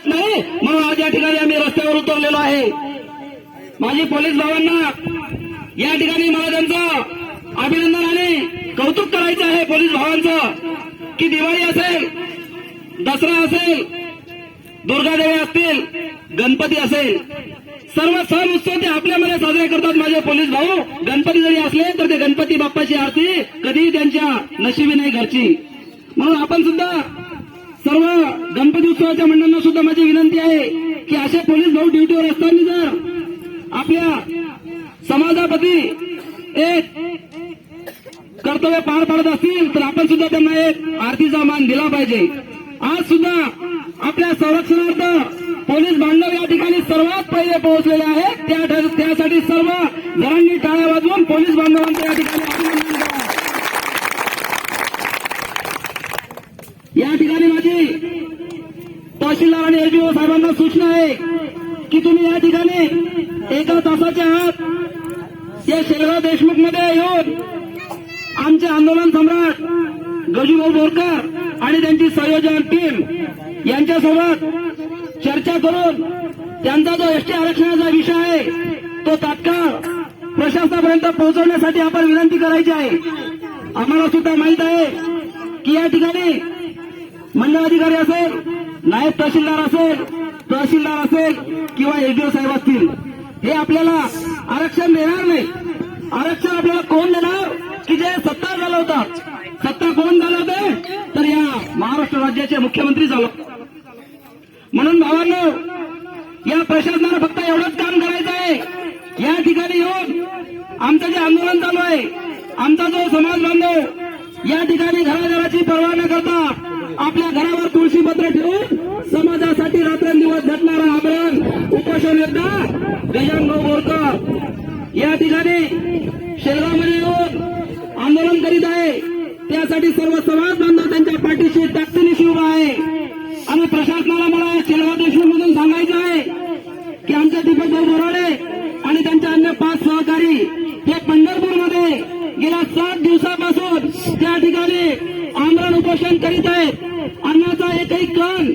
नाही म्हणून आज या ठिकाणी आम्ही रस्त्यावर उतरलेलो आहे। माझी पोलीस भावांना या ठिकाणी मला त्यांचं अभिनंदन आणि कौतुक करायचं आहे पोलीस भावांचं की दिवाळी असेल, दसरा असेल, दुर्गादेवी असतील, गणपती असेल, सर्व सण उत्सव ते आपल्यामध्ये साजरे करतात। माझे पोलीस भाऊ गणपती जरी असले तर ते गणपती बाप्पाची आरती कधीही त्यांच्या नशिबी नाही घरची। म्हणून आपण सुद्धा सर्व गणपती उत्सवाच्या मंडळांना सुद्धा माझी विनंती आहे की असे पोलीस भाऊ ड्युटीवर असताना जर आपल्या समाजाप्रती एक कर्तव्य पार पाडत असतील तर आपण सुद्धा त्यांना एक आरतीचा मान दिला पाहिजे। आज सुद्धा आपल्या संरक्षणार्थ पोलीस बांधव या ठिकाणी सर्वात पहिले पोहोचलेले आहेत। त्यासाठी सर्व जणांनी टाळ्या वाजवून पोलीस बांधवांचं या ठिकाणी अभिनंदन करा। या ठिकाणी माझी तहसीलदार आणि एसडीओ साहेबांना सूचना आहे की तुम्ही या ठिकाणी एका तासाच्या आत या शेलगाव देशमुख मध्ये येऊन आमचे आंदोलन सम्राट गजूभाऊ बोरकर आणि त्यांची संयोजन टीम यांच्यासोबत चर्चा करून त्यांचा जो एसटी आरक्षणाचा विषय आहे तो तात्काळ प्रशासनापर्यंत पोहोचवण्यासाठी आपण विनंती करायची आहे। आम्हाला सुद्धा माहित आहे की या ठिकाणी मंडळ अधिकारी असेल, नायब तहसीलदार असेल किंवा एसडीओ साहेब असतील, हे आपल्याला आरक्षण देणार नाही। आरक्षण आपल्याला कोण देणार की जे सत्ता चालवतात। सत्ता कोण चालवते तर या महाराष्ट्र राज्याचे मुख्यमंत्री चालवतात। म्हणून भावांनो, या प्रशासनाला फक्त एवढंच काम करायचं आहे, या ठिकाणी येऊन आमचं जे आंदोलन चालू आहे, आमचा जो समाज बांधव या ठिकाणी घराघराची पर्वा न करता आपल्या घरावर तुळशीपत्र ठेवून समाजासाठी रात्रंदिवस झटणारा आमरण उपोषण योद्धा गजाननभाऊ बोरकर या ठिकाणी शेलगावमध्ये येऊन आंदोलन करीत आहे। त्यासाठी सर्व समाज बांधव त्यांच्या पाठीशी ताकदीनिशी उभा आहे। आणि प्रशासनाला मला शेलगाव देशमुखमधून सांगायचं आहे की आमचे दीपकभाऊ बोराडे आणि त्यांचे अन्य 5 सहकारी हे पंढरपूरमध्ये गेल्या 7 दिवसापासून त्या ठिकाणी आमरण उपोषण करीत आहेत। अन्नाचा एकही कण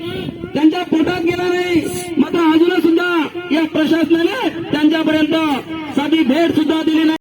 त्यांच्या पोटात गेला नाही, मात्र अजून सुद्धा या प्रशासनाने त्यांच्यापर्यंत साधी भेट सुद्धा दिली नाही।